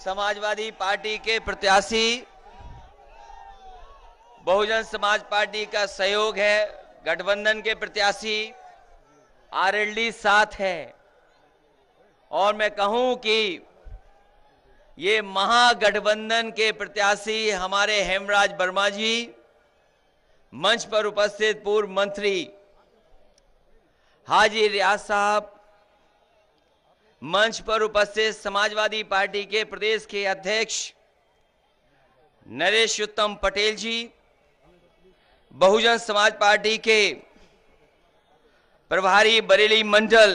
Samajwadi party के प्रत्याशी Bahujan Samaj party का सहयोग है। गठबंधन के प्रत्याशी आरएलडी साथ है और मैं कहूं कि ये महागठबंधन के प्रत्याशी हमारे हेमराज वर्मा जी, मंच पर उपस्थित पूर्व मंत्री हाजी रियाज साहब, मंच पर उपस्थित समाजवादी पार्टी के प्रदेश के अध्यक्ष नरेश उत्तम पटेल जी, बहुजन समाज पार्टी के प्रभारी बरेली मंडल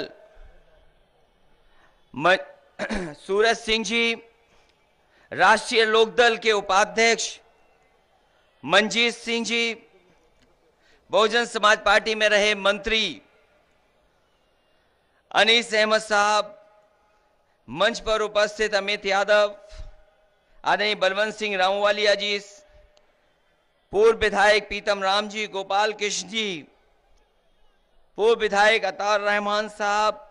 सूरज सिंह जी, राष्ट्रीय लोकदल के उपाध्यक्ष मंजीत सिंह जी, बहुजन समाज पार्टी में रहे मंत्री अनीस अहमद साहब, मंच पर उपस्थित अमित यादव, आदरणीय बलवंत सिंह रामवालिया जी, पूर्व विधायक पीतम राम जी, गोपाल कृष्ण जी, पूर्व विधायक अतार रहमान साहब,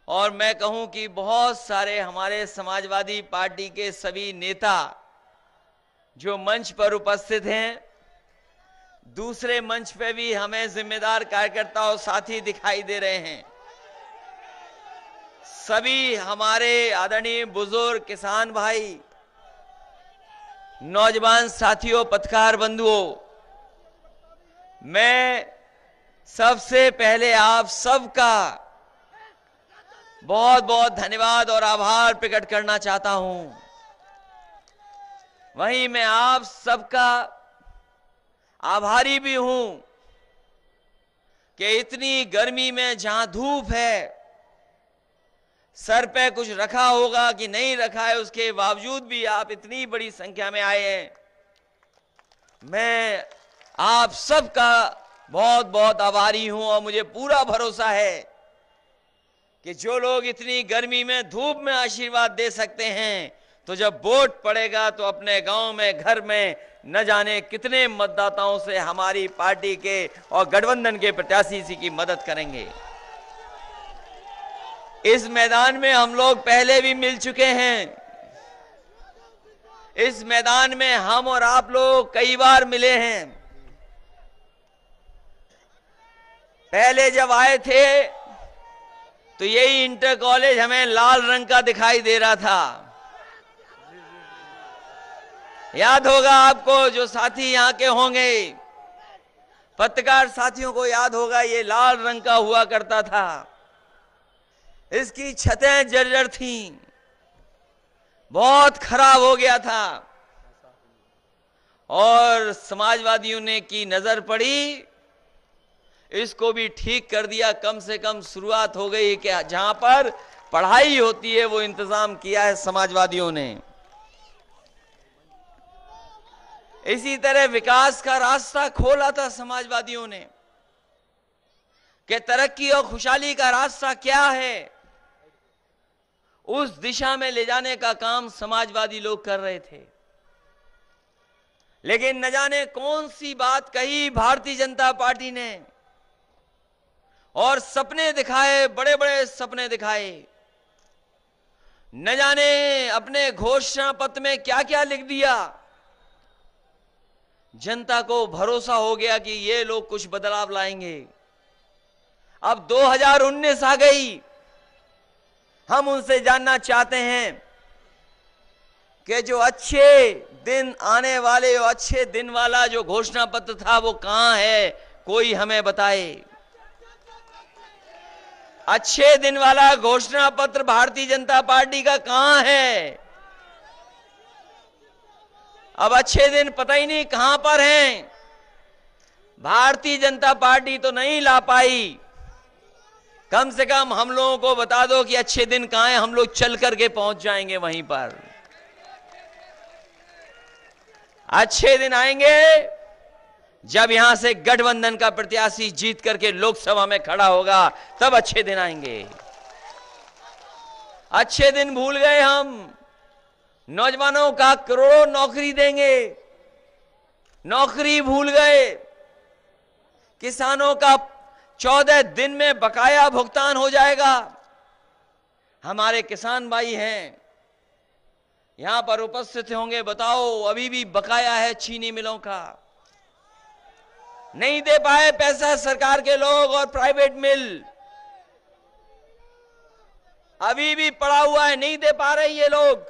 और मैं कहूं कि बहुत सारे हमारे समाजवादी पार्टी के सभी नेता जो मंच पर उपस्थित हैं। दूसरे मंच पे भी हमें जिम्मेदार कार्यकर्ता और साथी दिखाई दे रहे हैं। सभी हमारे आदरणीय बुजुर्ग किसान भाई, नौजवान साथियों, पत्रकार बंधुओं, मैं सबसे पहले आप सबका बहुत बहुत धन्यवाद और आभार प्रकट करना चाहता हूं। वहीं मैं आप सबका आभारी भी हूं कि इतनी गर्मी में जहां धूप है, सर पे कुछ रखा होगा कि नहीं रखा है, उसके बावजूद भी आप इतनी बड़ी संख्या में आए हैं। मैं आप सबका बहुत बहुत आभारी हूं और मुझे पूरा भरोसा है कि जो लोग इतनी गर्मी में धूप में आशीर्वाद दे सकते हैं, तो जब वोट पड़ेगा तो अपने गांव में, घर में न जाने कितने मतदाताओं से हमारी पार्टी के और गठबंधन के प्रत्याशी की मदद करेंगे। इस मैदान में हम लोग पहले भी मिल चुके हैं। इस मैदान में हम और आप लोग कई बार मिले हैं। पहले जब आए थे तो यही इंटर कॉलेज हमें लाल रंग का दिखाई दे रहा था। याद होगा आपको, जो साथी यहां के होंगे, पत्रकार साथियों को याद होगा, ये लाल रंग का हुआ करता था। इसकी छतें जर्जर थीं, बहुत खराब हो गया था और समाजवादियों ने की नजर पड़ी, इसको भी ठीक कर दिया। कम से कम शुरुआत हो गई कि जहां पर पढ़ाई होती है वो इंतजाम किया है समाजवादियों ने। इसी तरह विकास का रास्ता खोला था समाजवादियों ने कि तरक्की और खुशहाली का रास्ता क्या है, उस दिशा में ले जाने का काम समाजवादी लोग कर रहे थे। लेकिन न जाने कौन सी बात कही भारतीय जनता पार्टी ने और सपने दिखाए, बड़े बड़े सपने दिखाए। न जाने अपने घोषणा पत्र में क्या क्या लिख दिया। जनता को भरोसा हो गया कि ये लोग कुछ बदलाव लाएंगे। अब 2019 आ गई, हम उनसे जानना चाहते हैं कि जो अच्छे दिन आने वाले और अच्छे दिन वाला जो घोषणा पत्र था वो कहां है, कोई हमें बताए। अच्छे दिन वाला घोषणा पत्र भारतीय जनता पार्टी का कहां है? अब अच्छे दिन पता ही नहीं कहां पर हैं। भारतीय जनता पार्टी तो नहीं ला पाई। कम से कम हम लोगों को बता दो कि अच्छे दिन कहां हैं, हम लोग चल करके पहुंच जाएंगे वहीं पर। अच्छे दिन आएंगे जब यहां से गठबंधन का प्रत्याशी जीत करके लोकसभा में खड़ा होगा, तब अच्छे दिन आएंगे। अच्छे दिन भूल गए हम। नौजवानों का करोड़ों नौकरी देंगे, नौकरी भूल गए। किसानों का 14 दिन में बकाया भुगतान हो जाएगा। हमारे किसान भाई हैं, यहां पर उपस्थित होंगे, बताओ अभी भी बकाया है चीनी मिलों का, नहीं दे पाए पैसा सरकार के लोग और प्राइवेट मिल अभी भी पड़ा हुआ है, नहीं दे पा रहे ये लोग।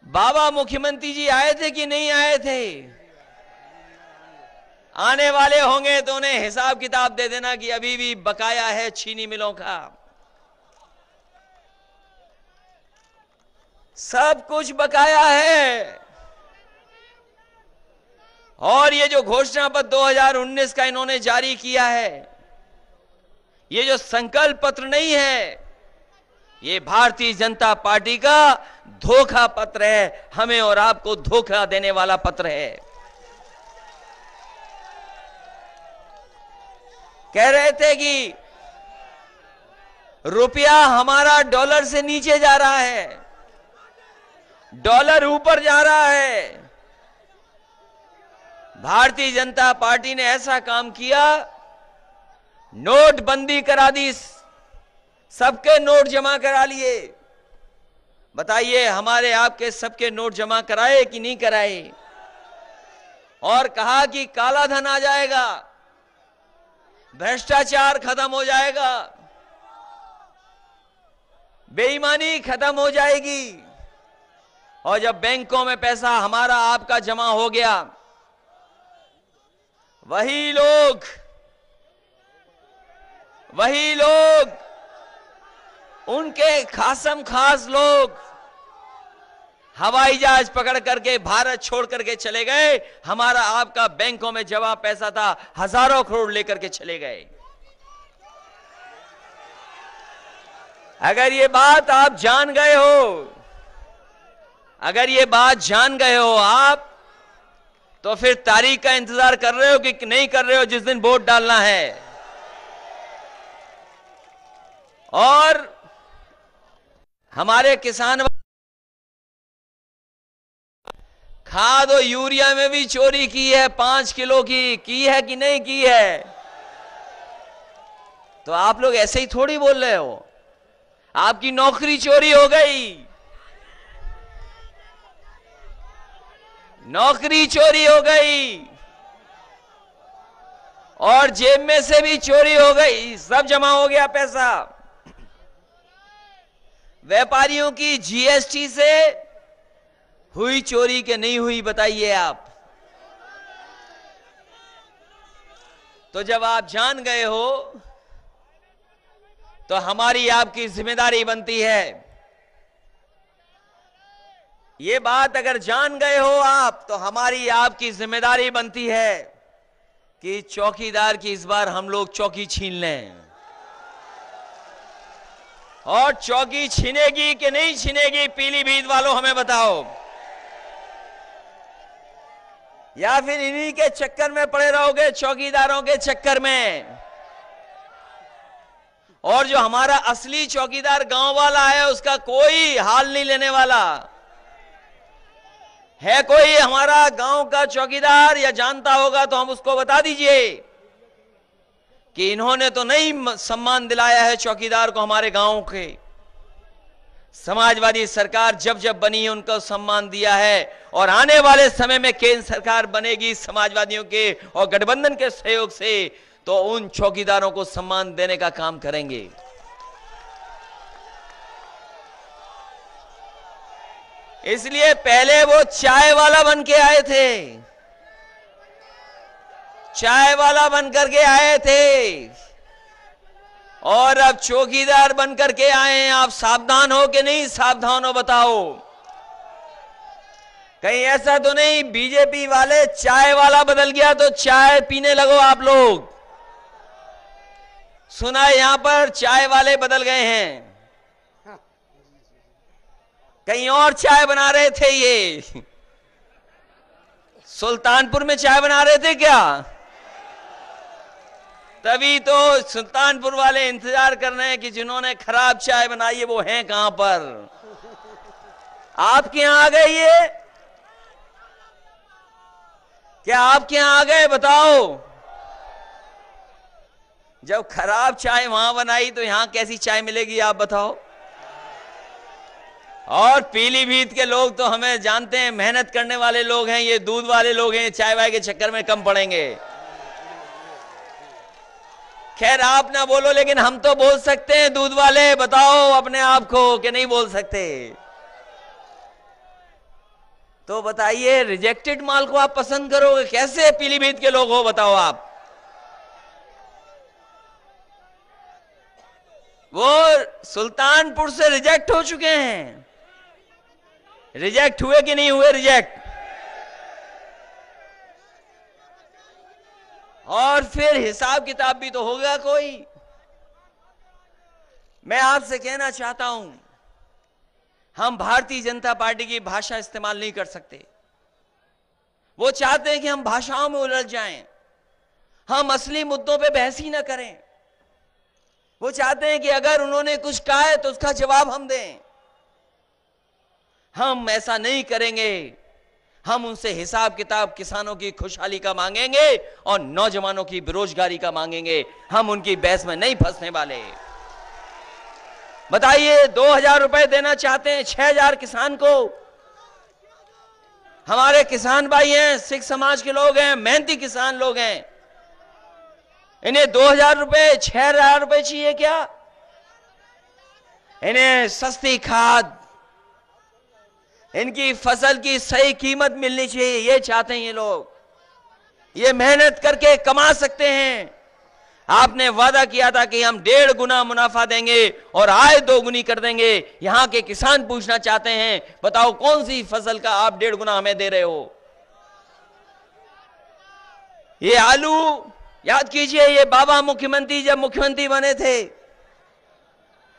बाबा मुख्यमंत्री जी आए थे कि नहीं आए थे? आने वाले होंगे तो उन्हें हिसाब किताब दे देना कि अभी भी बकाया है चीनी मिलों का। सब कुछ बकाया है। और ये जो घोषणा पत्र 2019 का इन्होंने जारी किया है, ये जो संकल्प पत्र नहीं है, ये भारतीय जनता पार्टी का धोखा पत्र है, हमें और आपको धोखा देने वाला पत्र है। कह रहे थे कि रुपया हमारा डॉलर से नीचे जा रहा है, डॉलर ऊपर जा रहा है। भारतीय जनता पार्टी ने ऐसा काम किया, नोटबंदी करा दी, सबके नोट जमा करा लिए। बताइए हमारे आपके सबके नोट जमा कराए कि नहीं कराए? और कहा कि काला धन आ जाएगा, भ्रष्टाचार खत्म हो जाएगा, बेईमानी खत्म हो जाएगी। और जब बैंकों में पैसा हमारा आपका जमा हो गया, वही लोग उनके खासम खास लोग हवाई जहाज पकड़ करके भारत छोड़ करके चले गए। हमारा आपका बैंकों में जमा पैसा था, हजारों करोड़ लेकर के चले गए। अगर ये बात आप जान गए हो, अगर ये बात जान गए हो आप, तो फिर तारीख का इंतजार कर रहे हो कि नहीं कर रहे हो जिस दिन वोट डालना है? और हमारे किसान खाद और यूरिया में भी चोरी की है, 5 किलो की है कि नहीं की है? तो आप लोग ऐसे ही थोड़ी बोल रहे हो, आपकी नौकरी चोरी हो गई, नौकरी चोरी हो गई, और जेब में से भी चोरी हो गई, सब जमा हो गया पैसा। व्यापारियों की जीएसटी से हुई चोरी के नहीं हुई, बताइए आप? तो जब आप जान गए हो, तो हमारी आपकी जिम्मेदारी बनती है। ये बात अगर जान गए हो आप, तो हमारी आपकी जिम्मेदारी बनती है कि चौकीदार की इस बार हम लोग चौकी छीन लें। और चौकी छीनेगी कि नहीं छीनेगी, पीलीभीत वालों हमें बताओ? या फिर इन्हीं के चक्कर में पड़े रहोगे, चौकीदारों के चक्कर में? और जो हमारा असली चौकीदार गांव वाला है, उसका कोई हाल नहीं लेने वाला है। कोई हमारा गांव का चौकीदार या जानता होगा तो हम उसको बता दीजिए कि इन्होंने तो नहीं सम्मान दिलाया है चौकीदार को हमारे गांव के। समाजवादी सरकार जब जब बनी है उनको सम्मान दिया है, और आने वाले समय में केंद्र सरकार बनेगी समाजवादियों के और गठबंधन के सहयोग से, तो उन चौकीदारों को सम्मान देने का काम करेंगे। इसलिए पहले वो चाय वाला बन के आए थे, चाय वाला बन करके आए थे, और अब चौकीदार बन करके आए हैं। आप सावधान हो कि नहीं सावधान हो, बताओ? कहीं ऐसा तो नहीं बीजेपी वाले चाय वाला बदल गया तो चाय पीने लगो आप लोग? सुना है यहां पर चाय वाले बदल गए हैं, कहीं और चाय बना रहे थे। ये सुल्तानपुर में चाय बना रहे थे क्या? तभी तो सुल्तानपुर वाले इंतजार कर रहे हैं कि जिन्होंने खराब चाय बनाई है वो हैं कहां पर? आपके यहां आ गए? ये क्या आपके यहां आ गए? बताओ। जब खराब चाय वहां बनाई तो यहां कैसी चाय मिलेगी आप बताओ? और पीलीभीत के लोग तो हमें जानते हैं, मेहनत करने वाले लोग हैं, ये दूध वाले लोग हैं, चाय वाय के चक्कर में कम पड़ेंगे। खैर आप ना बोलो, लेकिन हम तो बोल सकते हैं। दूध वाले बताओ अपने आप को कि नहीं बोल सकते? तो बताइए, रिजेक्टेड माल को आप पसंद करोगे कैसे? पीलीभीत के लोग हो, बताओ आप। वो सुल्तानपुर से रिजेक्ट हो चुके हैं। रिजेक्ट हुए कि नहीं हुए? रिजेक्ट। और फिर हिसाब किताब भी तो होगा कोई। मैं आपसे कहना चाहता हूं, हम भारतीय जनता पार्टी की भाषा इस्तेमाल नहीं कर सकते। वो चाहते हैं कि हम भाषाओं में उलझ जाएं, हम असली मुद्दों पे बहस ही ना करें। वो चाहते हैं कि अगर उन्होंने कुछ कहा है तो उसका जवाब हम दें। हम ऐसा नहीं करेंगे। हम उनसे हिसाब किताब किसानों की खुशहाली का मांगेंगे और नौजवानों की बेरोजगारी का मांगेंगे। हम उनकी बहस में नहीं फंसने वाले। बताइए, 2000 रुपए देना चाहते हैं 6000 किसान को। हमारे किसान भाई हैं, सिख समाज के लोग हैं, मेहनती किसान लोग हैं। इन्हें 2000 रुपए 6000 रुपए चाहिए क्या? इन्हें सस्ती खाद, इनकी फसल की सही कीमत मिलनी चाहिए, ये चाहते हैं ये लोग। ये मेहनत करके कमा सकते हैं। आपने वादा किया था कि हम 1.5 गुना मुनाफा देंगे और आय 2 गुनी कर देंगे। यहां के किसान पूछना चाहते हैं, बताओ कौन सी फसल का आप 1.5 गुना हमें दे रहे हो? ये आलू, याद कीजिए, ये बाबा मुख्यमंत्री जब मुख्यमंत्री बने थे,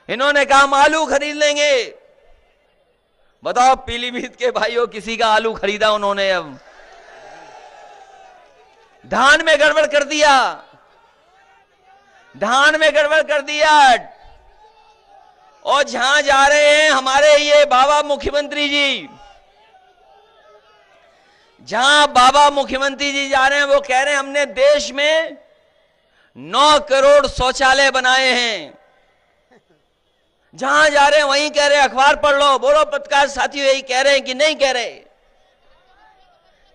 इन्होंने कहा हम आलू खरीद लेंगे। बताओ पीलीभीत के भाइयों, किसी का आलू खरीदा उन्होंने? अब धान में गड़बड़ कर दिया, धान में गड़बड़ कर दिया। और जहां जा रहे हैं हमारे ये बाबा मुख्यमंत्री जी, जहां बाबा मुख्यमंत्री जी जा रहे हैं, वो कह रहे हैं हमने देश में 9 करोड़ शौचालय बनाए हैं। जहां जा रहे हैं वहीं कह रहे हैं, अखबार पढ़ लो, बोलो पत्रकार साथियों, यही कह रहे हैं कि नहीं कह रहे?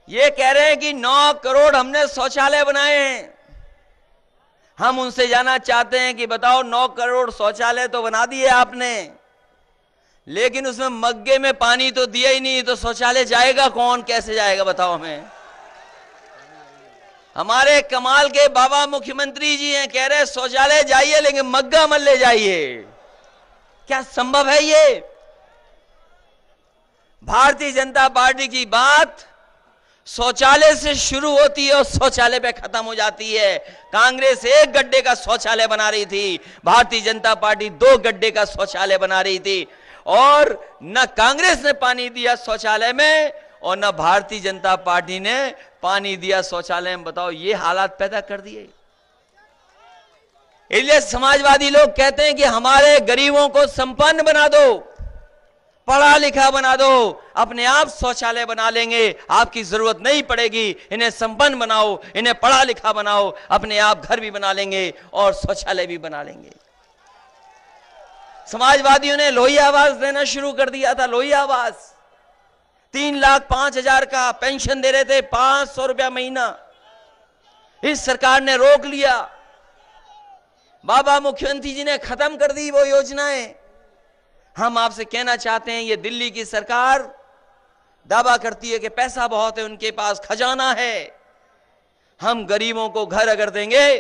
ये कह रहे हैं कि 9 करोड़ हमने शौचालय बनाए हैं। हम उनसे जानना चाहते हैं कि बताओ, 9 करोड़ शौचालय तो बना दिए आपने, लेकिन उसमें मग्गे में पानी तो दिया ही नहीं, तो शौचालय जाएगा कौन? कैसे जाएगा? बताओ हमें। हमारे कमाल के बाबा मुख्यमंत्री जी हैं, कह रहे शौचालय जाइए लेकिन मग्गा मत ले जाइए। क्या संभव है ये? भारतीय जनता पार्टी की बात शौचालय से शुरू होती है और शौचालय पे खत्म हो जाती है। कांग्रेस 1 गड्ढे का शौचालय बना रही थी, भारतीय जनता पार्टी 2 गड्ढे का शौचालय बना रही थी। और न कांग्रेस ने पानी दिया शौचालय में और न भारतीय जनता पार्टी ने पानी दिया शौचालय में। बताओ, ये हालात पैदा कर दिए। इसलिए समाजवादी लोग कहते हैं कि हमारे गरीबों को संपन्न बना दो, पढ़ा लिखा बना दो, अपने आप शौचालय बना लेंगे, आपकी जरूरत नहीं पड़ेगी। इन्हें संपन्न बनाओ, इन्हें पढ़ा लिखा बनाओ, अपने आप घर भी बना लेंगे और शौचालय भी बना लेंगे। समाजवादियों ने लोही आवास देना शुरू कर दिया था। लोही आवास 3,05,000 का पेंशन दे रहे थे, 500 रुपया महीना। इस सरकार ने रोक लिया। बाबा मुख्यमंत्री जी ने खत्म कर दी वो योजनाएं। हम आपसे कहना चाहते हैं, ये दिल्ली की सरकार दावा करती है कि पैसा बहुत है उनके पास, खजाना है। हम गरीबों को घर अगर देंगे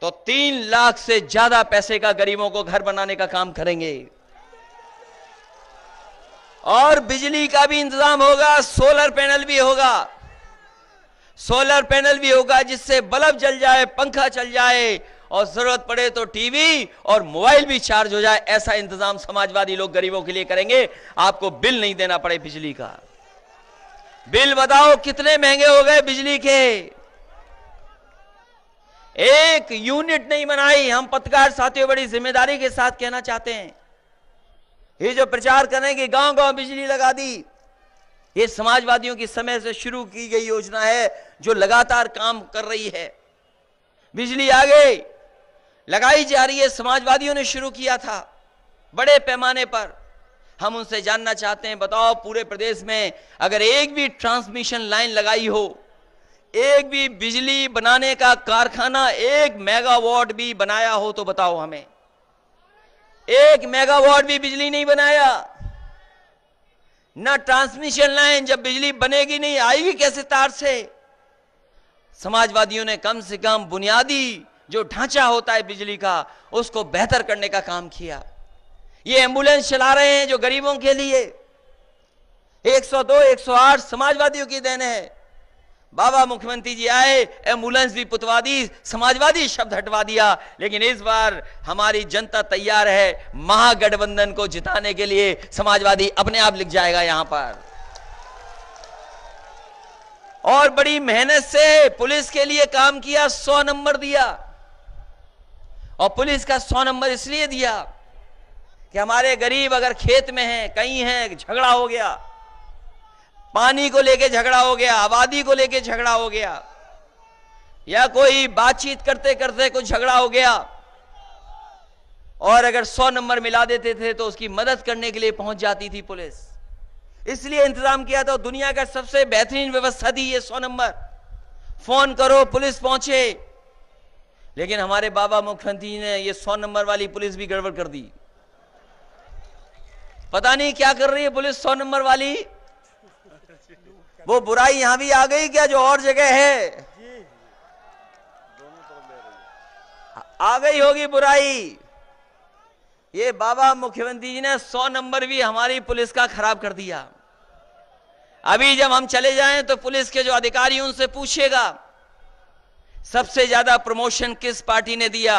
तो 3 लाख से ज्यादा पैसे का गरीबों को घर बनाने का काम करेंगे। और बिजली का भी इंतजाम होगा, सोलर पैनल भी होगा। सोलर पैनल भी होगा जिससे बल्ब जल जाए, पंखा चल जाए और जरूरत पड़े तो टीवी और मोबाइल भी चार्ज हो जाए। ऐसा इंतजाम समाजवादी लोग गरीबों के लिए करेंगे। आपको बिल नहीं देना पड़े बिजली का। बिल बताओ कितने महंगे हो गए बिजली के। 1 यूनिट नहीं बनाई। हम पत्रकार साथियों बड़ी जिम्मेदारी के साथ कहना चाहते हैं, ये जो प्रचार करें कि गांव गांव बिजली लगा दी, ये समाजवादियों की समय से शुरू की गई योजना है जो लगातार काम कर रही है। बिजली आ गई, लगाई जा रही है। समाजवादियों ने शुरू किया था बड़े पैमाने पर। हम उनसे जानना चाहते हैं, बताओ पूरे प्रदेश में अगर एक भी ट्रांसमिशन लाइन लगाई हो, एक भी बिजली बनाने का कारखाना 1 मेगावाट भी बनाया हो तो बताओ हमें। 1 मेगावाट भी बिजली नहीं बनाया। ना ट्रांसमिशन लाइन, जब बिजली बनेगी नहीं आएगी कैसे तार से? समाजवादियों ने कम से कम बुनियादी जो ढांचा होता है बिजली का उसको बेहतर करने का काम किया। ये एम्बुलेंस चला रहे हैं जो गरीबों के लिए, 102 108 समाजवादियों की देन है। बाबा मुख्यमंत्री जी आए, एम्बुलेंस भी पुतवा दी, समाजवादी शब्द हटवा दिया। लेकिन इस बार हमारी जनता तैयार है, महागठबंधन को जिताने के लिए समाजवादी अपने आप लिख जाएगा यहां पर। और बड़ी मेहनत से पुलिस के लिए काम किया, 100 नंबर दिया। और पुलिस का 100 नंबर इसलिए दिया कि हमारे गरीब अगर खेत में हैं, कहीं हैं, झगड़ा हो गया, पानी को लेके झगड़ा हो गया, आबादी को लेके झगड़ा हो गया, या कोई बातचीत करते करते कुछ झगड़ा हो गया, और अगर 100 नंबर मिला देते थे तो उसकी मदद करने के लिए पहुंच जाती थी पुलिस। इसलिए इंतजाम किया था। दुनिया का सबसे बेहतरीन व्यवस्था दी ये 100 नंबर। फोन करो पुलिस पहुंचे। लेकिन हमारे बाबा मुख्यमंत्री ने ये 100 नंबर वाली पुलिस भी गड़बड़ कर दी। पता नहीं क्या कर रही है पुलिस 100 नंबर वाली। वो बुराई यहां भी आ गई क्या जो और जगह है? आ गई होगी बुराई। ये बाबा मुख्यमंत्री जी ने 100 नंबर भी हमारी पुलिस का खराब कर दिया। अभी जब हम चले जाएं तो पुलिस के जो अधिकारी उनसे पूछेगा सबसे ज्यादा प्रमोशन किस पार्टी ने दिया,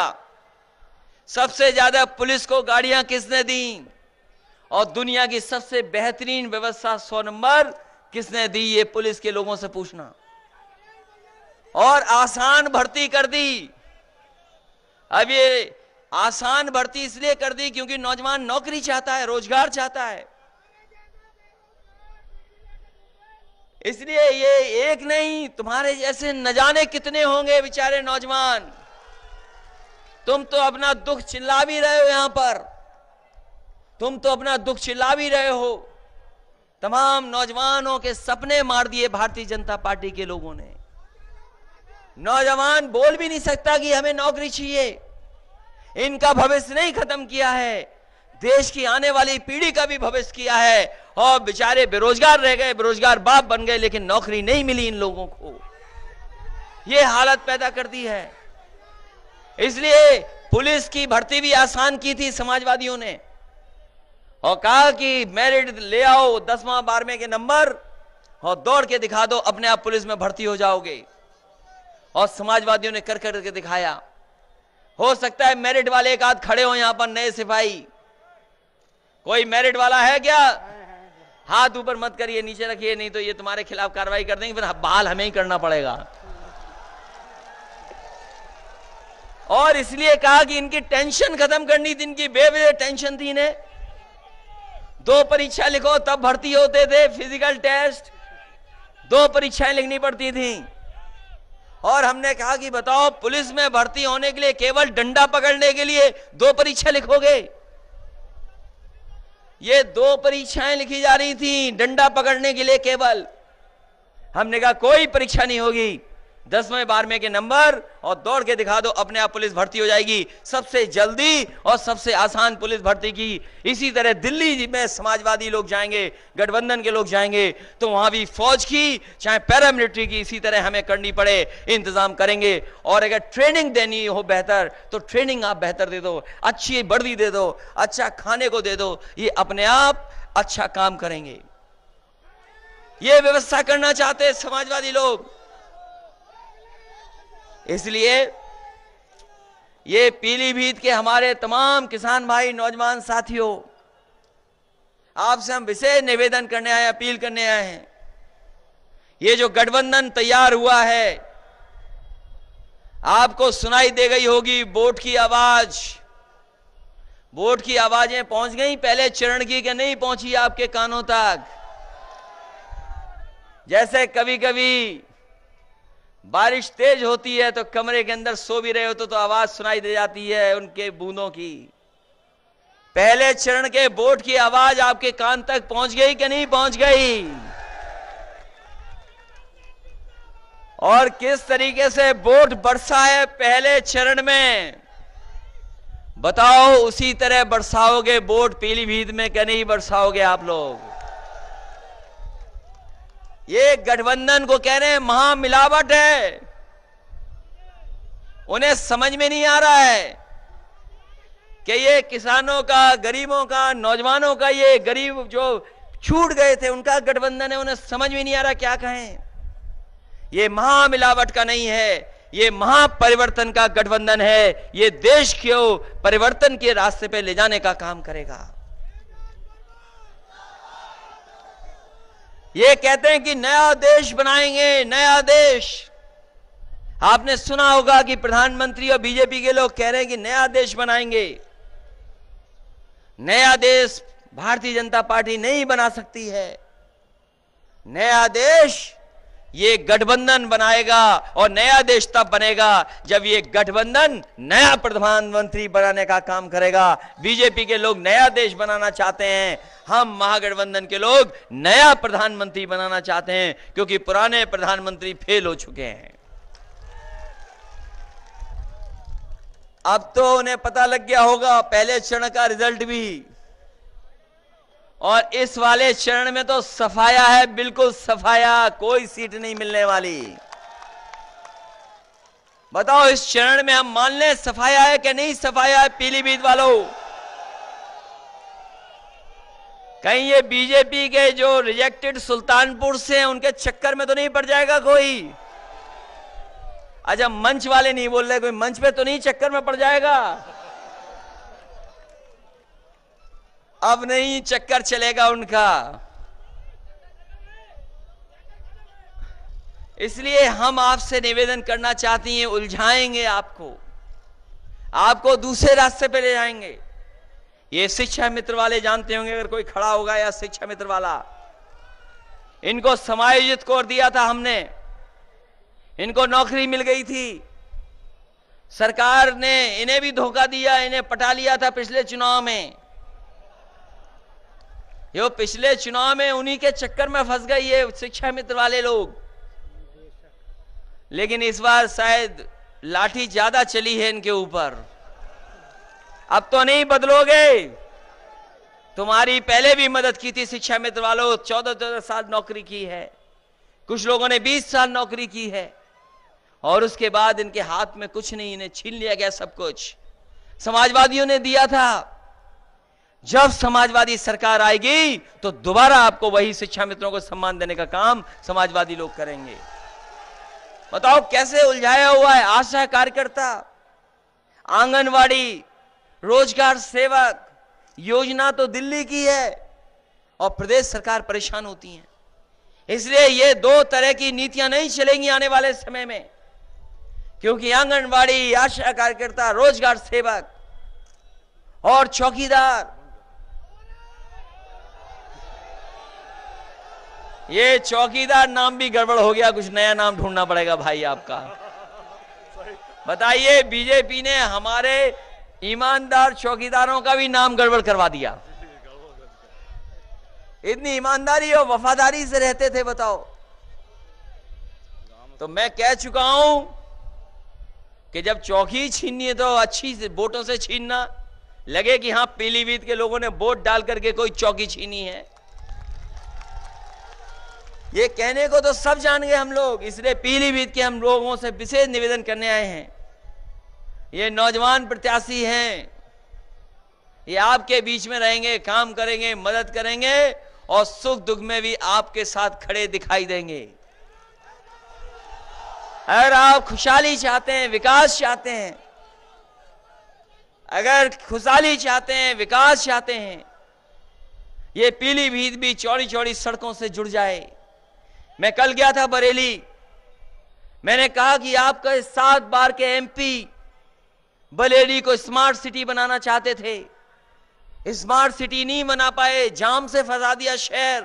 सबसे ज्यादा पुलिस को गाड़ियां किसने दी, और दुनिया की सबसे बेहतरीन व्यवस्था 100 नंबर किसने दी, ये पुलिस के लोगों से पूछना। और आसान भर्ती कर दी। अब ये आसान भर्ती इसलिए कर दी क्योंकि नौजवान नौकरी चाहता है, रोजगार चाहता है। इसलिए ये एक नहीं, तुम्हारे जैसे न जाने कितने होंगे बेचारे नौजवान। तुम तो अपना दुख चिल्ला भी रहे हो यहां पर, तुम तो अपना दुख चिल्ला भी रहे हो। तमाम नौजवानों के सपने मार दिए भारतीय जनता पार्टी के लोगों ने। नौजवान बोल भी नहीं सकता कि हमें नौकरी चाहिए। इनका भविष्य नहीं खत्म किया है, देश की आने वाली पीढ़ी का भी भविष्य किया है। और बेचारे बेरोजगार रह गए, बेरोजगार बाप बन गए, लेकिन नौकरी नहीं मिली इन लोगों को। ये हालत पैदा कर दी है। इसलिए पुलिस की भर्ती भी आसान की थी समाजवादियों ने, और कहा कि मेरिट ले आओ 10वां 12वें के नंबर और दौड़ के दिखा दो, अपने आप पुलिस में भर्ती हो जाओगे। और समाजवादियों ने कर करके दिखाया। हो सकता है मेरिट वाले एक आध खड़े हो यहां पर, नए सिपाही। कोई मेरिट वाला है क्या? हाथ ऊपर मत करिए, नीचे रखिए, नहीं तो ये तुम्हारे खिलाफ कार्रवाई कर देंगे, फिर बहाल हमें ही करना पड़ेगा। और इसलिए कहा कि इनकी टेंशन खत्म करनी थी, इनकी बेवजह टेंशन थी इन्हें। 2 परीक्षा लिखो तब भर्ती होते थे, फिजिकल टेस्ट, 2 परीक्षाएं लिखनी पड़ती थी। और हमने कहा कि बताओ पुलिस में भर्ती होने के लिए केवल डंडा पकड़ने के लिए 2 परीक्षा लिखोगे? ये 2 परीक्षाएं लिखी जा रही थी डंडा पकड़ने के लिए केवल। हमने कहा कोई परीक्षा नहीं होगी, 10वें 12वें के नंबर और दौड़ के दिखा दो, अपने आप पुलिस भर्ती हो जाएगी। सबसे जल्दी और सबसे आसान पुलिस भर्ती की। इसी तरह दिल्ली में समाजवादी लोग जाएंगे, गठबंधन के लोग जाएंगे, तो वहां भी फौज की चाहे पैरामिलिट्री की इसी तरह हमें करनी पड़े, इंतजाम करेंगे। और अगर ट्रेनिंग देनी हो बेहतर तो ट्रेनिंग आप बेहतर दे दो, अच्छी वर्दी दे दो, अच्छा खाने को दे दो, ये अपने आप अच्छा काम करेंगे। ये व्यवस्था करना चाहते हैं समाजवादी लोग। इसलिए ये पीलीभीत के हमारे तमाम किसान भाई, नौजवान साथियों, आपसे हम विशेष निवेदन करने आए, अपील करने आए हैं। ये जो गठबंधन तैयार हुआ है, आपको सुनाई दे गई होगी वोट की आवाज। वोट की आवाजें पहुंच गई, पहले चरण की कि नहीं पहुंची आपके कानों तक? जैसे कभी कभी बारिश तेज होती है तो कमरे के अंदर सो भी रहे हो तो आवाज सुनाई दे जाती है उनके बूंदों की। पहले चरण के वोट की आवाज आपके कान तक पहुंच गई कि नहीं पहुंच गई? और किस तरीके से वोट बरसा है पहले चरण में, बताओ उसी तरह बरसाओगे वोट पीलीभीत में कि नहीं बरसाओगे आप लोग? ये गठबंधन को कह रहे हैं महामिलावट है, उन्हें समझ में नहीं आ रहा है कि ये किसानों का, गरीबों का, नौजवानों का, ये गरीब जो छूट गए थे उनका गठबंधन है, उन्हें समझ में नहीं आ रहा क्या कहें। ये महामिलावट का नहीं है, ये महापरिवर्तन का गठबंधन है। ये देश को परिवर्तन के रास्ते पे ले जाने का काम करेगा। ये कहते हैं कि नया देश बनाएंगे, नया देश। आपने सुना होगा कि प्रधानमंत्री और बीजेपी के लोग कह रहे हैं कि नया देश बनाएंगे। नया देश भारतीय जनता पार्टी नहीं बना सकती है। नया देश ये गठबंधन बनाएगा, और नया देश तब बनेगा जब ये गठबंधन नया प्रधानमंत्री बनाने का काम करेगा। बीजेपी के लोग नया देश बनाना चाहते हैं, हम महागठबंधन के लोग नया प्रधानमंत्री बनाना चाहते हैं, क्योंकि पुराने प्रधानमंत्री फेल हो चुके हैं। अब तो उन्हें पता लग गया होगा पहले चरण का रिजल्ट भी, और इस वाले चरण में तो सफाया है, बिल्कुल सफाया, कोई सीट नहीं मिलने वाली। बताओ इस चरण में हम मान लें सफाया है कि नहीं सफाया है पीलीभीत वालों? कहीं ये बीजेपी के जो रिजेक्टेड सुल्तानपुर से हैं उनके चक्कर में तो नहीं पड़ जाएगा कोई? अच्छा मंच वाले नहीं बोल रहे, कोई मंच पे तो नहीं चक्कर में पड़ जाएगा? अब नहीं चक्कर चलेगा उनका। इसलिए हम आपसे निवेदन करना चाहती हैं, उलझाएंगे आपको, आपको दूसरे रास्ते पे ले जाएंगे। ये शिक्षा मित्र वाले जानते होंगे, अगर कोई खड़ा होगा या शिक्षा मित्र वाला, इनको समायोजित कर दिया था हमने, इनको नौकरी मिल गई थी। सरकार ने इन्हें भी धोखा दिया, इन्हें पटा लिया था पिछले चुनाव में। ये पिछले चुनाव में उन्हीं के चक्कर में फंस गए ये शिक्षा मित्र वाले लोग। लेकिन इस बार शायद लाठी ज्यादा चली है इनके ऊपर। अब तो नहीं बदलोगे। तुम्हारी पहले भी मदद की थी शिक्षा मित्र वालों, 14-14 साल नौकरी की है, कुछ लोगों ने 20 साल नौकरी की है, और उसके बाद इनके हाथ में कुछ नहीं, इन्हें छीन लिया गया सब कुछ। समाजवादियों ने दिया था। जब समाजवादी सरकार आएगी तो दोबारा आपको वही शिक्षा मित्रों को सम्मान देने का काम समाजवादी लोग करेंगे। बताओ कैसे उलझाया हुआ है। आशा कार्यकर्ता, आंगनवाड़ी, रोजगार सेवक योजना तो दिल्ली की है और प्रदेश सरकार परेशान होती है। इसलिए ये दो तरह की नीतियां नहीं चलेंगी आने वाले समय में, क्योंकि आंगनवाड़ी, आशा कार्यकर्ता, रोजगार सेवक और चौकीदार, ये चौकीदार नाम भी गड़बड़ हो गया, कुछ नया नाम ढूंढना पड़ेगा भाई आपका। बताइए बीजेपी ने हमारे ईमानदार चौकीदारों का भी नाम गड़बड़ करवा दिया। इतनी ईमानदारी और वफादारी से रहते थे, बताओ। तो मैं कह चुका हूं कि जब चौकी छीननी है तो अच्छी वोटों से छीनना, लगे कि हां पीलीभीत के लोगों ने वोट डाल करके कोई चौकी छीनी है। ये कहने को तो सब जान गए हम लोग, इसलिए पीलीभीत के हम लोगों से विशेष निवेदन करने आए हैं। ये नौजवान प्रत्याशी हैं, ये आपके बीच में रहेंगे, काम करेंगे, मदद करेंगे और सुख दुख में भी आपके साथ खड़े दिखाई देंगे। अगर आप खुशहाली चाहते हैं, विकास चाहते हैं, अगर खुशहाली चाहते हैं, विकास चाहते हैं, ये पीलीभीत भी चौड़ी चौड़ी सड़कों से जुड़ जाए। मैं कल गया था बरेली, मैंने कहा कि आपका 7 बार के एमपी बरेली को स्मार्ट सिटी बनाना चाहते थे, स्मार्ट सिटी नहीं बना पाए, जाम से फंसा दिया शहर,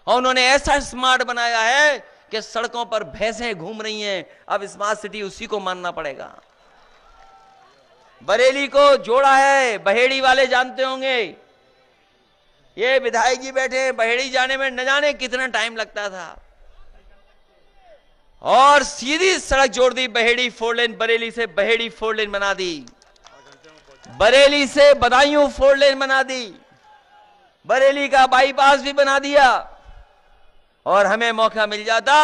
और उन्होंने ऐसा स्मार्ट बनाया है कि सड़कों पर भैंसें घूम रही हैं। अब स्मार्ट सिटी उसी को मानना पड़ेगा। बरेली को जोड़ा है। बहेड़ी वाले जानते होंगे, ये विधायक जी बैठे हैं, बहेड़ी जाने में न जाने कितना टाइम लगता था, और सीधी सड़क जोड़ दी बहेड़ी 4 लेन। बरेली से बहेड़ी 4 लेन बना दी, बरेली से बदायूं 4 लेन बना दी, बरेली का बाईपास भी बना दिया। और हमें मौका मिल जाता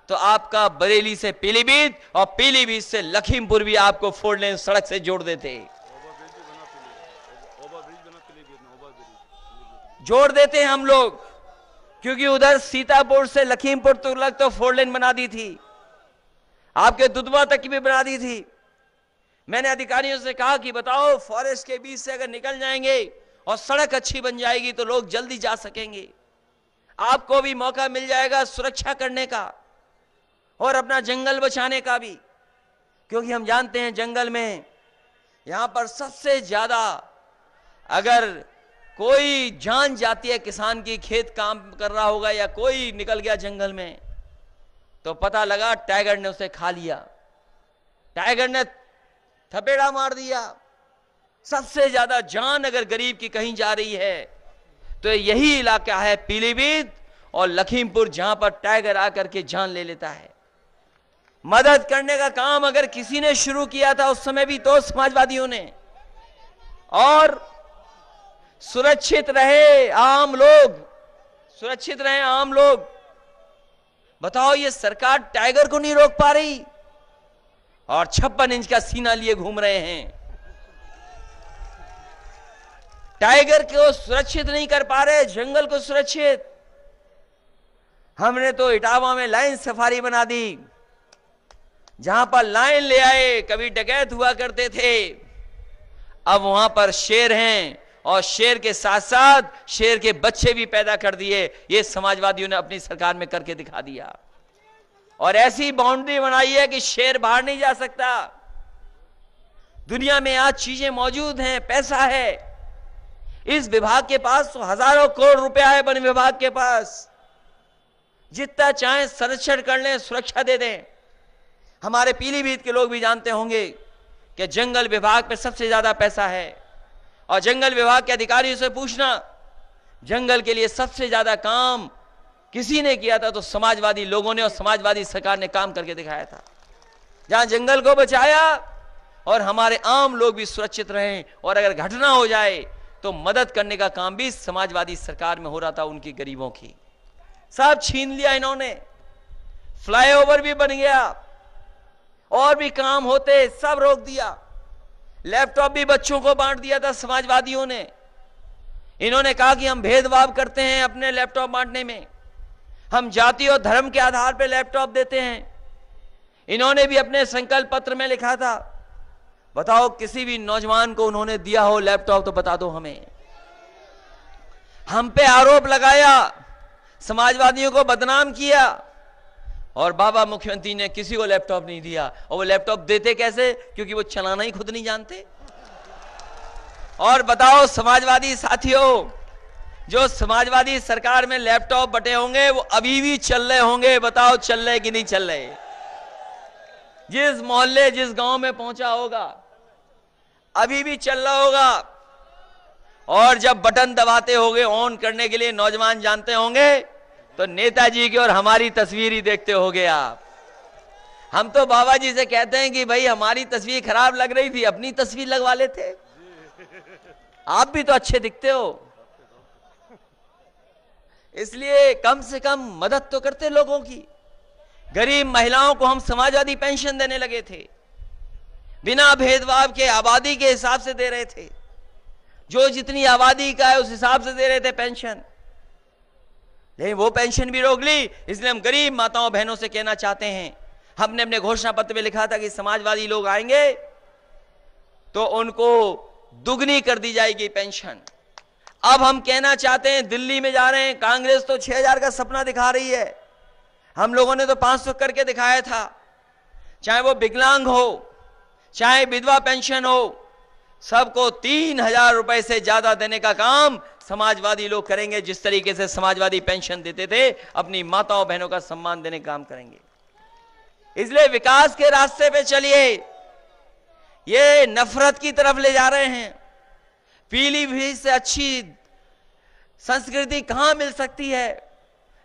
तो आपका बरेली से पीलीभीत और पीलीभीत से लखीमपुर भी आपको 4 लेन सड़क से जोड़ देते, जोड़ देते हैं हम लोग, क्योंकि उधर सीतापुर से लखीमपुर तक तो 4 लेन बना दी थी, आपके दुधवा तक की भी बना दी थी। मैंने अधिकारियों से कहा कि बताओ, फॉरेस्ट के बीच से अगर निकल जाएंगे और सड़क अच्छी बन जाएगी तो लोग जल्दी जा सकेंगे, आपको भी मौका मिल जाएगा सुरक्षा करने का और अपना जंगल बचाने का भी, क्योंकि हम जानते हैं जंगल में यहां पर सबसे ज्यादा अगर कोई जान जाती है किसान की, खेत काम कर रहा होगा या कोई निकल गया जंगल में, तो पता लगा टाइगर ने उसे खा लिया, टाइगर ने थपेड़ा मार दिया। सबसे ज्यादा जान अगर गरीब की कहीं जा रही है तो यही इलाका है पीलीभीत और लखीमपुर, जहां पर टाइगर आकर के जान ले लेता है। मदद करने का काम अगर किसी ने शुरू किया था उस समय भी तो समाजवादियों ने। और सुरक्षित रहे आम लोग, सुरक्षित रहे आम लोग। बताओ, ये सरकार टाइगर को नहीं रोक पा रही और 56 इंच का सीना लिए घूम रहे हैं, टाइगर को सुरक्षित नहीं कर पा रहे, जंगल को सुरक्षित। हमने तो इटावा में लाइन सफारी बना दी, जहां पर लाइन ले आए, कभी डकैत हुआ करते थे, अब वहां पर शेर हैं और शेर के साथ साथ शेर के बच्चे भी पैदा कर दिए। ये समाजवादियों ने अपनी सरकार में करके दिखा दिया, और ऐसी बाउंड्री बनाई है कि शेर बाहर नहीं जा सकता। दुनिया में आज चीजें मौजूद हैं, पैसा है, इस विभाग के पास तो हजारों करोड़ रुपया है, वन विभाग के पास, जितना चाहे संरक्षण कर लें, सुरक्षा दे दें। हमारे पीलीभीत के लोग भी जानते होंगे कि जंगल विभाग पे सबसे ज्यादा पैसा है, और जंगल विभाग के अधिकारियों से पूछना, जंगल के लिए सबसे ज्यादा काम किसी ने किया था तो समाजवादी लोगों ने और समाजवादी सरकार ने काम करके दिखाया था। जहां जंगल को बचाया और हमारे आम लोग भी सुरक्षित रहें, और अगर घटना हो जाए तो मदद करने का काम भी समाजवादी सरकार में हो रहा था। उनकी गरीबों की सब छीन लिया इन्होंने, फ्लाईओवर भी बन गया, और भी काम होते सब रोक दिया। लैपटॉप भी बच्चों को बांट दिया था समाजवादियों ने। इन्होंने कहा कि हम भेदभाव करते हैं अपने लैपटॉप बांटने में, हम जाति और धर्म के आधार पर लैपटॉप देते हैं। इन्होंने भी अपने संकल्प पत्र में लिखा था। बताओ, किसी भी नौजवान को उन्होंने दिया हो लैपटॉप तो बता दो हमें। हम पे आरोप लगाया, समाजवादियों को बदनाम किया, और बाबा मुख्यमंत्री ने किसी को लैपटॉप नहीं दिया। और वो लैपटॉप देते कैसे? क्योंकि वो चलाना ही खुद नहीं जानते। और बताओ समाजवादी साथियों, जो समाजवादी सरकार में लैपटॉप बटे होंगे वो अभी भी चल रहे होंगे। बताओ चल रहे कि नहीं चल रहे? जिस मोहल्ले जिस गांव में पहुंचा होगा अभी भी चल रहा होगा। और जब बटन दबाते होंगे ऑन करने के लिए नौजवान जानते होंगे तो नेताजी की और हमारी तस्वीर ही देखते होंगे आप। हम तो बाबा जी से कहते हैं कि भाई हमारी तस्वीर खराब लग रही थी, अपनी तस्वीर लगवा लेते, आप भी तो अच्छे दिखते हो। इसलिए कम से कम मदद तो करते लोगों की। गरीब महिलाओं को हम समाजवादी पेंशन देने लगे थे, बिना भेदभाव के आबादी के हिसाब से दे रहे थे। जो जितनी आबादी का है उस हिसाब से दे रहे थे पेंशन। लेकिन वो पेंशन भी रोक ली। इसलिए हम गरीब माताओं बहनों से कहना चाहते हैं, हमने अपने घोषणा पत्र में लिखा था कि समाजवादी लोग आएंगे तो उनको दुगनी कर दी जाएगी पेंशन। अब हम कहना चाहते हैं, दिल्ली में जा रहे हैं, कांग्रेस तो 6000 का सपना दिखा रही है, हम लोगों ने तो 500 करके दिखाया था। चाहे वो विकलांग हो, चाहे विधवा पेंशन हो, सबको 3000 रुपए से ज्यादा देने का काम समाजवादी लोग करेंगे। जिस तरीके से समाजवादी पेंशन देते थे, अपनी माताओं बहनों का सम्मान देने का काम करेंगे। इसलिए विकास के रास्ते पे चलिए। ये नफरत की तरफ ले जा रहे हैं। पीलीभीत से अच्छी संस्कृति कहां मिल सकती है,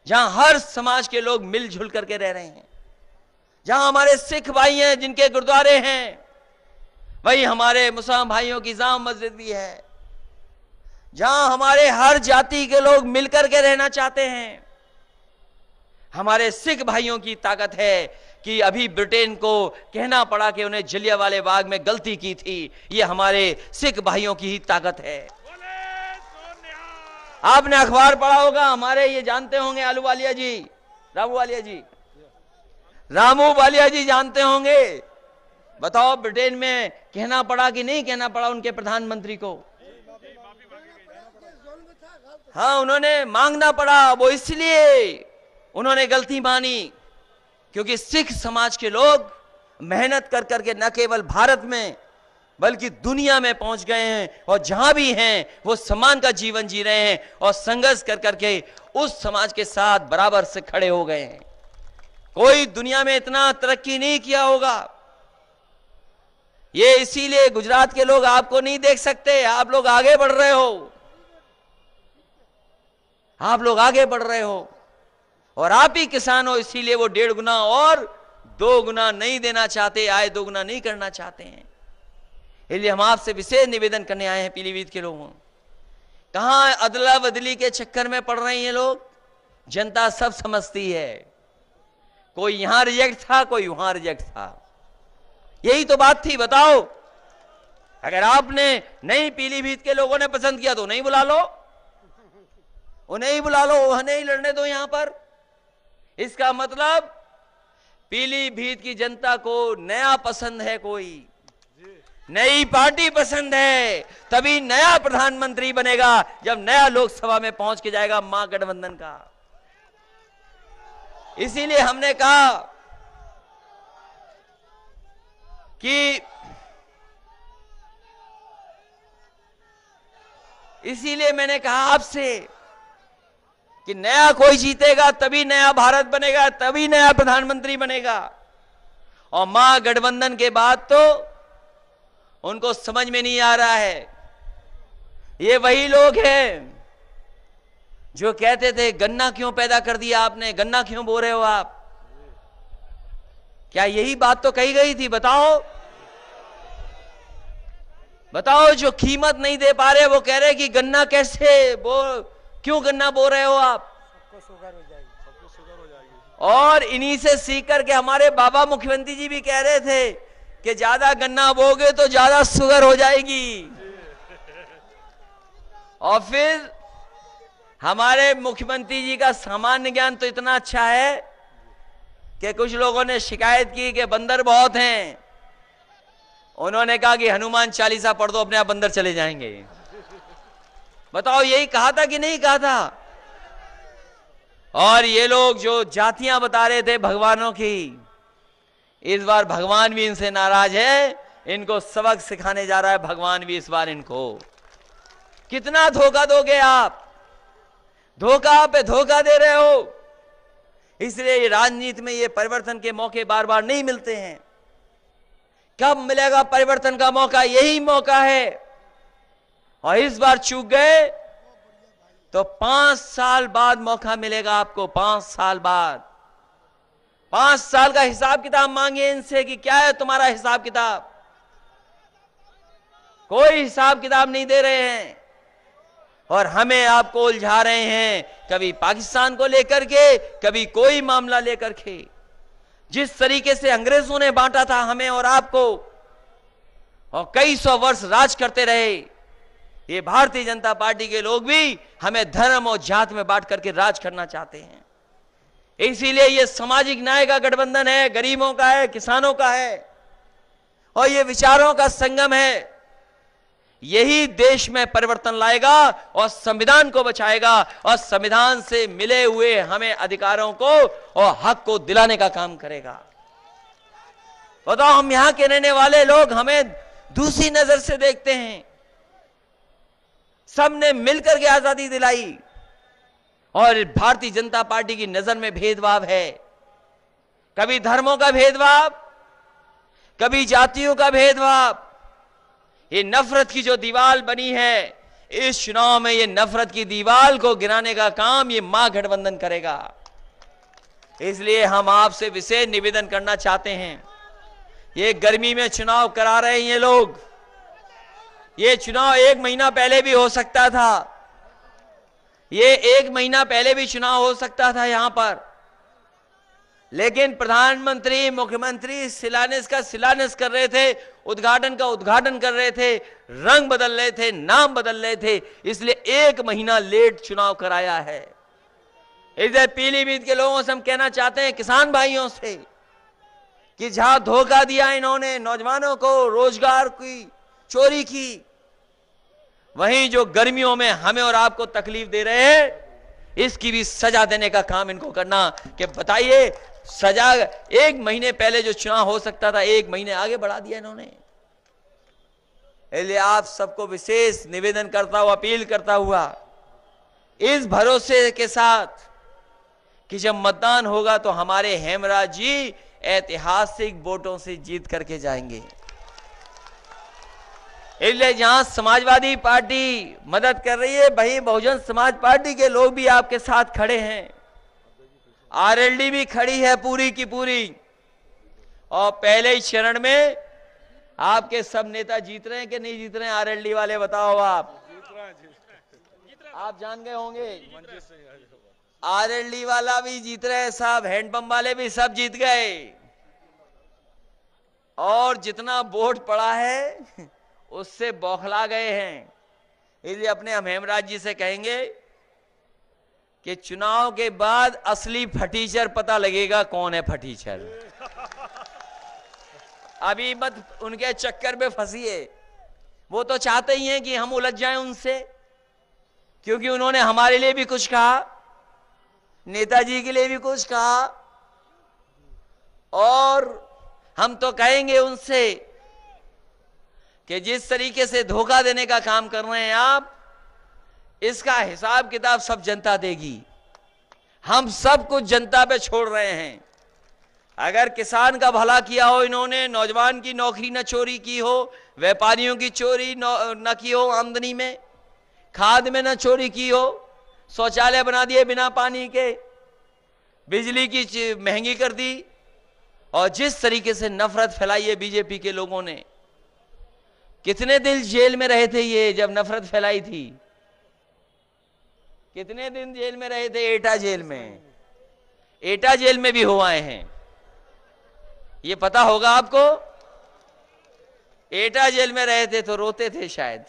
जहां हर समाज के लोग मिलजुल करके रह रहे हैं, जहां हमारे सिख भाई हैं जिनके गुरुद्वारे हैं, वही हमारे मुसलमान भाइयों की जाम मस्जिद भी है, जहां हमारे हर जाति के लोग मिलकर के रहना चाहते हैं। हमारे सिख भाइयों की ताकत है कि अभी ब्रिटेन को कहना पड़ा कि उन्हें जलियांवाले बाग में गलती की थी, ये हमारे सिख भाइयों की ही ताकत है। आपने अखबार पढ़ा होगा, हमारे ये जानते होंगे आलू वालिया जी, रामू वालिया जी जानते होंगे। बताओ ब्रिटेन में कहना पड़ा कि नहीं कहना पड़ा उनके प्रधानमंत्री को? हाँ, उन्होंने मांगना पड़ा। वो इसलिए उन्होंने गलती मानी क्योंकि सिख समाज के लोग मेहनत कर करके न केवल भारत में बल्कि दुनिया में पहुंच गए हैं, और जहां भी हैं वो सम्मान का जीवन जी रहे हैं और संघर्ष कर करके उस समाज के साथ बराबर से खड़े हो गए हैं। कोई दुनिया में इतना तरक्की नहीं किया होगा। ये इसीलिए गुजरात के लोग आपको नहीं देख सकते, आप लोग आगे बढ़ रहे हो, आप लोग आगे बढ़ रहे हो, और आप ही किसान हो, इसीलिए वो 1.5 गुना और 2 गुना नहीं देना चाहते, आय 2 गुना नहीं करना चाहते हैं। इसलिए हम आपसे विशेष निवेदन करने आए हैं पीलीभीत के लोगों। कहां अदला बदली के चक्कर में पड़ रहे हैं लोग, जनता सब समझती है। कोई यहां रिजेक्ट था, कोई वहां रिजेक्ट था, यही तो बात थी। बताओ, अगर आपने नहीं पीलीभीत के लोगों ने पसंद किया तो नहीं बुला लो, उन्हें ही बुला लो, उन्हें ही लड़ने दो यहां पर। इसका मतलब पीलीभीत की जनता को नया पसंद है, कोई नई पार्टी पसंद है, तभी नया प्रधानमंत्री बनेगा जब नया लोकसभा में पहुंच के जाएगा महागठबंधन का। इसीलिए हमने कहा कि इसीलिए मैंने कहा आपसे कि नया कोई जीतेगा तभी नया भारत बनेगा, तभी नया प्रधानमंत्री बनेगा। और महागठबंधन के बाद तो उनको समझ में नहीं आ रहा है। ये वही लोग हैं जो कहते थे गन्ना क्यों पैदा कर दिया आपने, गन्ना क्यों बो रहे हो आप। क्या यही बात तो कही गई थी? बताओ बताओ, जो कीमत नहीं दे पा रहे वो कह रहे कि गन्ना कैसे बो, क्यों गन्ना बो रहे हो आप, सबको शुगर हो जाएगी। और इन्हीं से सीख करके हमारे बाबा मुख्यमंत्री जी भी कह रहे थे कि ज्यादा गन्ना बोगे तो ज्यादा शुगर हो जाएगी। और फिर हमारे मुख्यमंत्री जी का सामान्य ज्ञान तो इतना अच्छा है कि कुछ लोगों ने शिकायत की कि बंदर बहुत हैं, उन्होंने कहा कि हनुमान चालीसा पढ़ दो, अपने आप बंदर चले जाएंगे। बताओ, यही कहा था कि नहीं कहा था? और ये लोग जो जातियां बता रहे थे भगवानों की, इस बार भगवान भी इनसे नाराज है, इनको सबक सिखाने जा रहा है भगवान भी इस बार इनको। कितना धोखा दोगे आप, धोखा पे धोखा दे रहे हो। इसलिए राजनीति में ये परिवर्तन के मौके बार बार नहीं मिलते हैं। कब मिलेगा परिवर्तन का मौका? यही मौका है। और इस बार चूक गए तो 5 साल बाद मौका मिलेगा आपको, 5 साल बाद। 5 साल का हिसाब किताब मांगिए इनसे कि क्या है तुम्हारा हिसाब किताब। कोई हिसाब किताब नहीं दे रहे हैं और हमें आपको उलझा रहे हैं, कभी पाकिस्तान को लेकर के, कभी कोई मामला लेकर के। जिस तरीके से अंग्रेजों ने बांटा था हमें और आपको और कई 100 वर्ष राज करते रहे, ये भारतीय जनता पार्टी के लोग भी हमें धर्म और जात में बांट करके राज करना चाहते हैं। इसीलिए ये सामाजिक न्याय का गठबंधन है, गरीबों का है, किसानों का है और ये विचारों का संगम है। यही देश में परिवर्तन लाएगा और संविधान को बचाएगा और संविधान से मिले हुए हमें अधिकारों को और हक को दिलाने का काम करेगा। बताओ, हम यहां के रहने वाले लोग हमें दूसरी नजर से देखते हैं। सबने मिलकर के आजादी दिलाई और भारतीय जनता पार्टी की नजर में भेदभाव है। कभी धर्मों का भेदभाव, कभी जातियों का भेदभाव, ये नफरत की जो दीवार बनी है, इस चुनाव में ये नफरत की दीवार को गिराने का काम ये महागठबंधन करेगा। इसलिए हम आपसे विशेष निवेदन करना चाहते हैं, ये गर्मी में चुनाव करा रहे हैं ये लोग, ये चुनाव 1 महीना पहले भी हो सकता था, ये 1 महीना पहले भी चुनाव हो सकता था यहां पर, लेकिन प्रधानमंत्री मुख्यमंत्री शिलान्यास का शिलान्यास कर रहे थे, उद्घाटन का उद्घाटन कर रहे थे, रंग बदल रहे थे, नाम बदल रहे थे, इसलिए 1 महीना लेट चुनाव कराया है। इधर पीलीभीत के लोगों से हम कहना चाहते हैं, किसान भाइयों से, कि जहां धोखा दिया इन्होंने नौजवानों को, रोजगार की चोरी की, वहीं जो गर्मियों में हमें और आपको तकलीफ दे रहे हैं, इसकी भी सजा देने का काम इनको करना। कि बताइए, सजा 1 महीने पहले जो चुनाव हो सकता था, 1 महीने आगे बढ़ा दिया इन्होंने। इसलिए आप सबको विशेष निवेदन करता हुआ, अपील करता हुआ, इस भरोसे के साथ कि जब मतदान होगा तो हमारे हेमराज जी ऐतिहासिक वोटों से जीत करके जाएंगे। इसलिए जहां समाजवादी पार्टी मदद कर रही है, वहीं बहुजन समाज पार्टी के लोग भी आपके साथ खड़े हैं, आरएलडी भी खड़ी है पूरी की पूरी, और पहले ही चरण में आपके सब नेता जीत रहे हैं कि नहीं जीत रहे हैं? आरएलडी वाले बताओ, आप जान गए होंगे, आरएलडी वाला भी जीत रहे हैं साहब, हैंडपंप वाले भी सब जीत गए, और जितना वोट पड़ा है उससे बौखला गए हैं। इसलिए अपने हम हेमराज जी से कहेंगे कि चुनाव के बाद असली फटीचर पता लगेगा कौन है फटीचर। अभी मत उनके चक्कर में फंसिए, वो तो चाहते ही हैं कि हम उलझ जाएं उनसे, क्योंकि उन्होंने हमारे लिए भी कुछ कहा, नेताजी के लिए भी कुछ कहा, और हम तो कहेंगे उनसे कि जिस तरीके से धोखा देने का काम कर रहे हैं आप, इसका हिसाब किताब सब जनता देगी। हम सब कुछ जनता पे छोड़ रहे हैं। अगर किसान का भला किया हो इन्होंने, नौजवान की नौकरी न चोरी की हो, व्यापारियों की चोरी न की हो, आमदनी में खाद में न चोरी की हो, शौचालय बना दिए बिना पानी के, बिजली की महंगी कर दी, और जिस तरीके से नफरत फैलाई है बीजेपी के लोगों ने, कितने दिन जेल में रहे थे ये जब नफरत फैलाई थी, कितने दिन जेल में रहे थे? एटा जेल में, एटा जेल में भी हो आए हैं, ये पता होगा आपको। एटा जेल में रहे थे तो रोते थे शायद।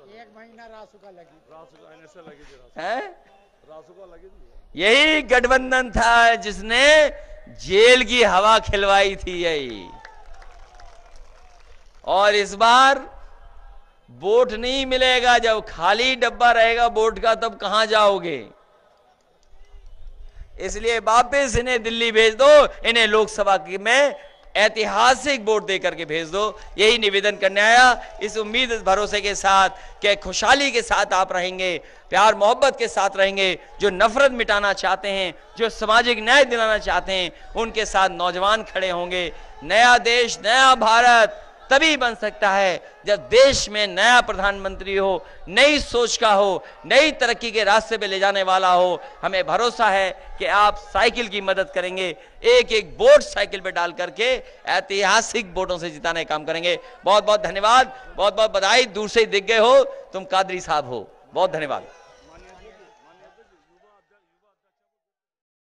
1 महीना रासुका लगी यही गठबंधन था जिसने जेल की हवा खिलवाई थी यही। और इस बार वोट नहीं मिलेगा, जब खाली डब्बा रहेगा वोट का तब कहां जाओगे? इसलिए वापस इन्हें दिल्ली भेज दो, इन्हें लोकसभा में ऐतिहासिक वोट देकर के भेज दो। यही निवेदन करने आया, इस उम्मीद इस भरोसे के साथ कि खुशहाली के साथ आप रहेंगे, प्यार मोहब्बत के साथ रहेंगे, जो नफरत मिटाना चाहते हैं, जो सामाजिक न्याय दिलाना चाहते हैं, उनके साथ नौजवान खड़े होंगे। नया देश, नया भारत तभी बन सकता है जब देश में नया प्रधानमंत्री हो, नई सोच का हो, नई तरक्की के रास्ते पे ले जाने वाला हो। हमें भरोसा है कि आप साइकिल की मदद करेंगे, एक एक वोट साइकिल पे डाल करके ऐतिहासिक वोटों से जिताने का काम करेंगे। बहुत बहुत धन्यवाद, बहुत बहुत बधाई। दूर से ही दिख गए हो, तुम कादरी साहब हो, बहुत धन्यवाद।